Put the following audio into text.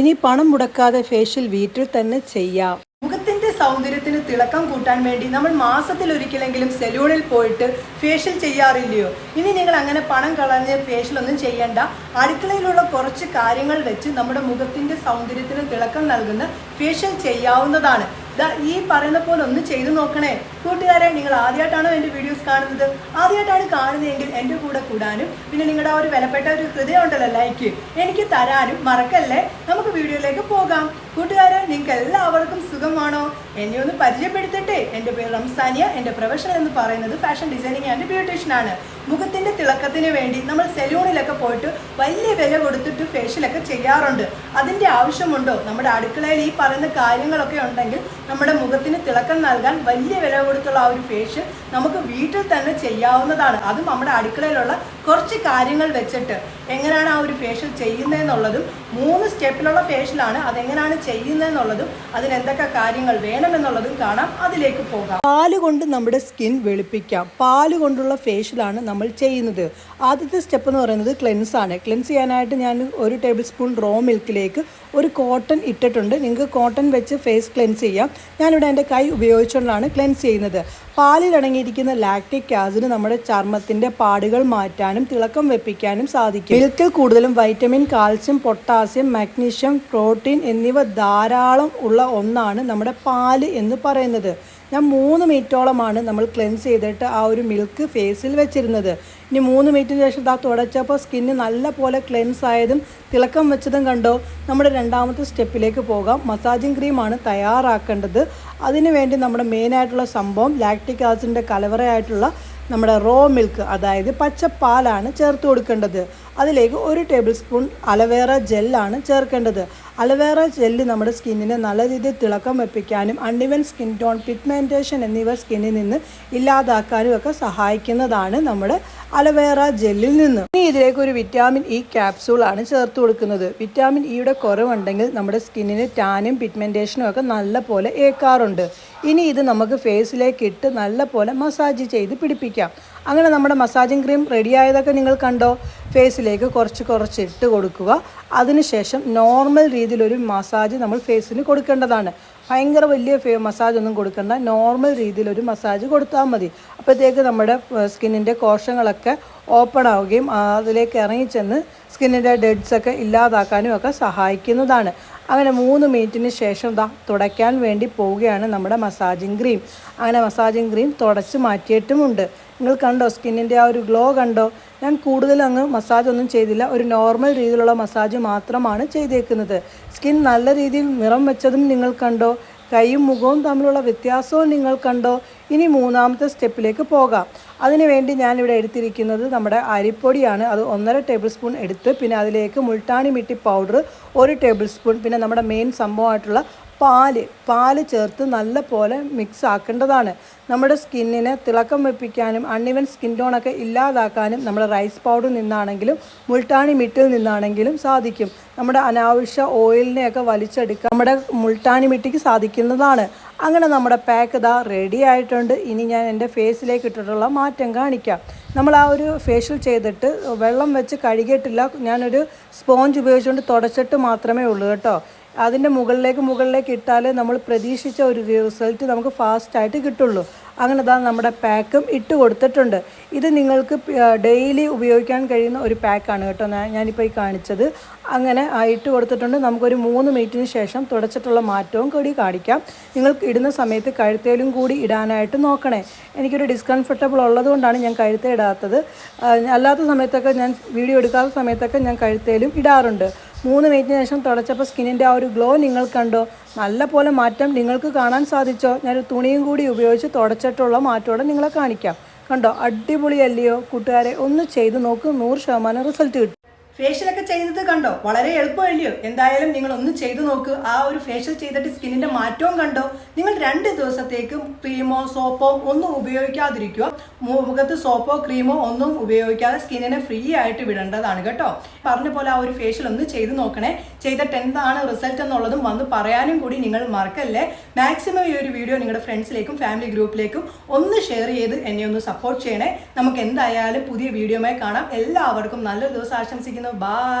ഇനി പണം മുടക്കാതെ ഫേഷ്യൽ വീട്ടിൽ തന്നെ ചെയ്യാം. മുഖത്തിന്റെ സൗന്ദര്യത്തിന് തിളക്കം കൂട്ടാൻ വേണ്ടി നമ്മൾ മാസത്തിൽ ഒരിക്കലെങ്കിലും സെലൂണിൽ പോയിട്ട് ഫേഷ്യൽ ചെയ്യാറില്ലയോ? ഇനി നിങ്ങൾ അങ്ങനെ പണം കളഞ്ഞ് ഫേഷ്യൽ ഒന്നും ചെയ്യണ്ട. അടുക്കളയിലുള്ള കുറച്ച് കാര്യങ്ങൾ വെച്ച് നമ്മുടെ മുഖത്തിന്റെ സൗന്ദര്യത്തിന് തിളക്കം നൽകുന്ന ഫേഷ്യൽ ചെയ്യാവുന്നതാണ്. ഈ പറയുന്ന പോലെ ഒന്ന് ചെയ്തു നോക്കണേ കൂട്ടുകാരെ. നിങ്ങൾ ആദ്യമായിട്ടാണോ എൻ്റെ വീഡിയോസ് കാണുന്നത്? ആദ്യമായിട്ടാണ് കാണുന്നതെങ്കിൽ എൻ്റെ കൂടെ കൂടാനും പിന്നെ നിങ്ങളുടെ ആ ഒരു വിലപ്പെട്ട ഒരു ഹൃദയം ഉണ്ടല്ലോ ലൈക്ക് എനിക്ക് തരാനും മറക്കല്ലേ. നമുക്ക് വീഡിയോയിലേക്ക് പോകാം. കൂട്ടുകാരെ, നിങ്ങൾക്ക് എല്ലാവർക്കും സുഖമാണോ? എന്നെ ഒന്ന് പരിചയപ്പെടുത്തട്ടെ. എൻ്റെ പേര് റംസാനിയ. എൻ്റെ പ്രൊഫഷൻ എന്ന് പറയുന്നത് ഫാഷൻ ഡിസൈനിങ് ആൻഡ് ബ്യൂട്ടീഷ്യൻ ആണ്. മുഖത്തിൻ്റെ തിളക്കത്തിന് വേണ്ടി നമ്മൾ സെലൂണിലൊക്കെ പോയിട്ട് വലിയ വില കൊടുത്തിട്ട് ഫേഷ്യലൊക്കെ ചെയ്യാറുണ്ട്. അതിൻ്റെ ആവശ്യമുണ്ടോ? നമ്മുടെ അടുക്കളയിൽ ഈ പറയുന്ന കാര്യങ്ങളൊക്കെ ഉണ്ടെങ്കിൽ നമ്മുടെ മുഖത്തിന് തിളക്കം നൽകാൻ വലിയ വില കൊടുത്തുള്ള ആ ഒരു ഫേഷ്യൽ നമുക്ക് വീട്ടിൽ തന്നെ ചെയ്യാവുന്നതാണ്. അതും നമ്മുടെ അടുക്കളയിലുള്ള കുറച്ച് കാര്യങ്ങൾ വെച്ചിട്ട് എങ്ങനെയാണ് ആ ഒരു ഫേഷ്യൽ ചെയ്യുന്നതെന്നുള്ളതും 3 സ്റ്റെപ്പിലുള്ള ഫേഷ്യലാണ്. അതെങ്ങനെയാണ് ചെയ്യുന്നതെന്നുള്ളതും അതിനെന്തൊക്കെ കാര്യങ്ങൾ വേണമെന്നുള്ളതും കാണാം. അതിലേക്ക് പോകാം. പാല് കൊണ്ട് നമ്മുടെ സ്കിൻ വെളുപ്പിക്കാം. പാല് കൊണ്ടുള്ള ഫേഷ്യലാണ് നമ്മൾ ചെയ്യുന്നത്. ആദ്യത്തെ സ്റ്റെപ്പ് എന്ന് പറയുന്നത് ക്ലെൻസ് ആണ്. ക്ലെൻസ് ചെയ്യാനായിട്ട് ഞാൻ 1 ടേബിൾ സ്പൂൺ റോ മിൽക്കിലേക്ക് ഒരു കോട്ടൺ ഇട്ടിട്ടുണ്ട്. നിങ്ങൾക്ക് കോട്ടൺ വെച്ച് ഫേസ് ക്ലെൻസ് ചെയ്യാം. ഞാനിവിടെ എൻ്റെ കൈ ഉപയോഗിച്ചുകൊണ്ടാണ് ക്ലെൻസ് ചെയ്യുന്നത്. പാലിൽ അടങ്ങിയിരിക്കുന്ന ലാക്റ്റിക് ആസിഡ് നമ്മുടെ ചർമ്മത്തിൻ്റെ പാടുകൾ മാറ്റാനും തിളക്കം വെപ്പിക്കാനും സാധിക്കും. മിൽക്കിൽ കൂടുതലും vitamin, calcium, potassium, magnesium, protein എന്നിവ ധാരാളം ഉള്ള ഒന്നാണ് നമ്മുടെ പാല് എന്ന് പറയുന്നത്. ഞാൻ 3 മിനിറ്റോളമാണ് നമ്മൾ ക്ലെൻസ് ചെയ്തിട്ട് ആ ഒരു മിൽക്ക് ഫേസിൽ വെച്ചിരുന്നത്. ഇനി 3 മിനിറ്റിന് ശേഷം തുടച്ചപ്പോൾ സ്കിന്ന് നല്ല പോലെ ക്ലെൻസ് ആയതും തിളക്കം വെച്ചതും കണ്ടോ. നമ്മുടെ രണ്ടാമത്തെ സ്റ്റെപ്പിലേക്ക് പോകാം. മസാജിങ് ക്രീമാണ് തയ്യാറാക്കേണ്ടത്. അതിനു വേണ്ടി നമ്മുടെ മെയിനായിട്ടുള്ള സംഭവം ലാക്റ്റിക് ആസിഡിൻ്റെ കലവറയായിട്ടുള്ള നമ്മുടെ റോ മിൽക്ക്, അതായത് പച്ചപ്പാലാണ് ചേർത്ത് കൊടുക്കേണ്ടത്. അതിലേക്ക് 1 ടേബിൾ സ്പൂൺ അലവേറ ജെല്ലാണ് ചേർക്കേണ്ടത്. അലവേറ ജെല്ല് നമ്മുടെ സ്കിന്നിനെ നല്ല രീതിയിൽ തിളക്കം വെപ്പിക്കാനും അൺഇവൻ സ്കിൻ ടോൺ, പിഗ്മെൻറ്റേഷൻ എന്നിവ സ്കിന്നിൽ നിന്ന് ഇല്ലാതാക്കാനും ഒക്കെ സഹായിക്കുന്നതാണ് നമ്മുടെ അലവേറ ജെല്ലിൽ നിന്ന്. ഇനി ഇതിലേക്ക് ഒരു വിറ്റാമിൻ ഇ ക്യാപ്സൂളാണ് ചേർത്ത് കൊടുക്കുന്നത്. വിറ്റാമിൻ ഇയുടെ കുറവുണ്ടെങ്കിൽ നമ്മുടെ സ്കിന്നിന് ടാനും പിഗ്മെൻറ്റേഷനും ഒക്കെ നല്ല പോലെ ഏൽക്കാറുണ്ട്. ഇനി ഇത് നമുക്ക് ഫേസിലേക്ക് ഇട്ട് നല്ല പോലെ മസാജ് ചെയ്ത് പിടിപ്പിക്കാം. അങ്ങനെ നമ്മുടെ മസാജിങ് ക്രീം റെഡി ആയതൊക്കെ നിങ്ങൾ കണ്ടോ. ഫേസിലേക്ക് കുറച്ച് ഇട്ട് കൊടുക്കുക. അതിനുശേഷം നോർമൽ രീതിയിലൊരു മസാജ് നമ്മൾ ഫേസിന് കൊടുക്കേണ്ടതാണ്. ഭയങ്കര വലിയ മസാജ് ഒന്നും കൊടുക്കേണ്ട, നോർമൽ രീതിയിലൊരു മസാജ് കൊടുത്താൽ മതി. അപ്പോഴത്തേക്ക് നമ്മുടെ സ്കിന്നിൻ്റെ കോശങ്ങളൊക്കെ ഓപ്പൺ ആവുകയും അതിലേക്ക് ഇറങ്ങിച്ചെന്ന് സ്കിന്നിൻ്റെ ഡെഡ്സൊക്കെ ഇല്ലാതാക്കാനും ഒക്കെ സഹായിക്കുന്നതാണ്. അങ്ങനെ 3 മിനിറ്റിന് ശേഷം തുടയ്ക്കാൻ വേണ്ടി പോവുകയാണ് നമ്മുടെ മസാജിങ് ക്രീം. അങ്ങനെ മസാജിങ് ക്രീം തുടച്ച് മാറ്റിയിട്ടുമുണ്ട്. നിങ്ങൾ കണ്ടോ സ്കിന്നിൻ്റെ ആ ഒരു ഗ്ലോ കണ്ടോ. ഞാൻ കൂടുതൽ മസാജ് ഒന്നും ചെയ്തില്ല. ഒരു നോർമൽ രീതിയിലുള്ള മസാജ് മാത്രമാണ് ചെയ്തേക്കുന്നത്. സ്കിൻ നല്ല രീതിയിൽ നിറം വെച്ചതും നിങ്ങൾ കണ്ടോ. കൈയും മുഖവും തമ്മിലുള്ള വ്യത്യാസവും നിങ്ങൾ കണ്ടോ. ഇനി 3ാമത്തെ സ്റ്റെപ്പിലേക്ക് പോകാം. അതിനുവേണ്ടി ഞാനിവിടെ എടുത്തിരിക്കുന്നത് നമ്മുടെ അരിപ്പൊടിയാണ്. അത് 1.5 ടേബിൾ സ്പൂൺ എടുത്ത് പിന്നെ അതിലേക്ക് Multani mitti powder 1 table spoon പിന്നെ നമ്മുടെ മെയിൻ സംഭവമായിട്ടുള്ള പാല് ചേർത്ത് നല്ല പോലെ മിക്സ് ആക്കേണ്ടതാണ്. നമ്മുടെ സ്കിന്നിനെ തിളക്കം വെപ്പിക്കാനും അൺഇവൻ സ്കിൻ ടോണൊക്കെ ഇല്ലാതാക്കാനും നമ്മുടെ റൈസ് പൗഡറിൽ നിന്നാണെങ്കിലും മുൾട്ടാണി മിട്ടിൽ നിന്നാണെങ്കിലും സാധിക്കും. നമ്മുടെ അനാവശ്യ ഓയിലിനെയൊക്കെ വലിച്ചെടുക്കാൻ നമ്മുടെ മുൾട്ടാണി മിട്ടിക്ക് സാധിക്കുന്നതാണ്. അങ്ങനെ നമ്മുടെ പാക്ക് റെഡി ആയിട്ടുണ്ട്. ഇനി ഞാൻ എൻ്റെ ഫേസിലേക്ക് ഇട്ടിട്ടുള്ള മാറ്റം കാണിക്കാം. നമ്മൾ ആ ഒരു ഫേഷ്യൽ ചെയ്തിട്ട് വെള്ളം വെച്ച് കഴുകിയിട്ടില്ല. ഞാനൊരു സ്പോഞ്ച് ഉപയോഗിച്ചുകൊണ്ട് തുടച്ചിട്ട് മാത്രമേ ഉള്ളൂ കേട്ടോ. അതിൻ്റെ മുകളിലേക്ക് ഇട്ടാലേ നമ്മൾ പ്രതീക്ഷിച്ച ഒരു റിസൾട്ട് നമുക്ക് ഫാസ്റ്റായിട്ട് കിട്ടുള്ളൂ. അങ്ങനെ നമ്മുടെ പാക്കും ഇട്ട് കൊടുത്തിട്ടുണ്ട്. ഇത് നിങ്ങൾക്ക് ഡെയിലി ഉപയോഗിക്കാൻ കഴിയുന്ന ഒരു പാക്കാണ് കേട്ടോ ഞാനിപ്പോൾ ഈ കാണിച്ചത്. അങ്ങനെ ഇട്ട് കൊടുത്തിട്ടുണ്ട്. നമുക്കൊരു 3 മിനിറ്റിന് ശേഷം തുടച്ചിട്ടുള്ള മാറ്റവും കൂടി കാണിക്കാം. നിങ്ങൾക്ക് ഇടുന്ന സമയത്ത് കഴുത്തേലും കൂടി ഇടാനായിട്ട് നോക്കണേ. എനിക്കൊരു ഡിസ്കംഫർട്ടബിൾ ഉള്ളതുകൊണ്ടാണ് ഞാൻ കഴുത്തേ ഇടാത്തത്. അല്ലാത്ത സമയത്തൊക്കെ ഞാൻ വീഡിയോ എടുക്കാത്ത സമയത്തൊക്കെ ഞാൻ കഴുത്തേലും ഇടാറുണ്ട്. 3 മിനിറ്റിന് ശേഷം തുടച്ചപ്പോൾ സ്കിന്നിൻ്റെ ആ ഒരു ഗ്ലോ നിങ്ങൾ കണ്ടോ. നല്ല പോലെ മാറ്റം നിങ്ങൾക്ക് കാണാൻ സാധിച്ചോ. ഞാനൊരു തുണിയും കൂടി ഉപയോഗിച്ച് തുടച്ചിട്ടുള്ള മാറ്റത്തോടെ നിങ്ങളെ കാണിക്കാം. കണ്ടോ, അടിപൊളിയല്ലയോ കൂട്ടുകാരെ. ഒന്ന് ചെയ്ത് നോക്ക്, 100% റിസൾട്ട് കിട്ടും. ഫേഷ്യലൊക്കെ ചെയ്തത് കണ്ടോ, വളരെ എളുപ്പമല്ലയോ. എന്തായാലും നിങ്ങൾ ഒന്ന് ചെയ്തു നോക്ക്. ആ ഒരു ഫേഷ്യൽ ചെയ്തിട്ട് സ്കിന്നിന്റെ മാറ്റവും കണ്ടോ. നിങ്ങൾ 2 ദിവസത്തേക്കും ക്രീമോ സോപ്പോ ഒന്നും ഉപയോഗിക്കാതിരിക്കുക. മുഖത്ത് സോപ്പോ ക്രീമോ ഒന്നും ഉപയോഗിക്കാതെ സ്കിന്നിനെ ഫ്രീ ആയിട്ട് വിടേണ്ടതാണ് കേട്ടോ. പറഞ്ഞ പോലെ ആ ഒരു ഫേഷ്യൽ ഒന്ന് ചെയ്തു നോക്കണേ. ചെയ്തിട്ട് എന്താണ് റിസൾട്ട് എന്നുള്ളതും വന്ന് പറയാനും കൂടി നിങ്ങൾ മറക്കല്ലേ. മാക്സിമം ഈ ഒരു വീഡിയോ നിങ്ങളുടെ ഫ്രണ്ട്സിലേക്കും ഫാമിലി ഗ്രൂപ്പിലേക്കും ഒന്ന് ഷെയർ ചെയ്ത് എന്നെ ഒന്ന് സപ്പോർട്ട് ചെയ്യണേ. നമുക്ക് എന്തായാലും പുതിയ വീഡിയോയുമായി കാണാം. എല്ലാവർക്കും നല്ലൊരു ദിവസം ആശംസിക്കുന്നു. Bye.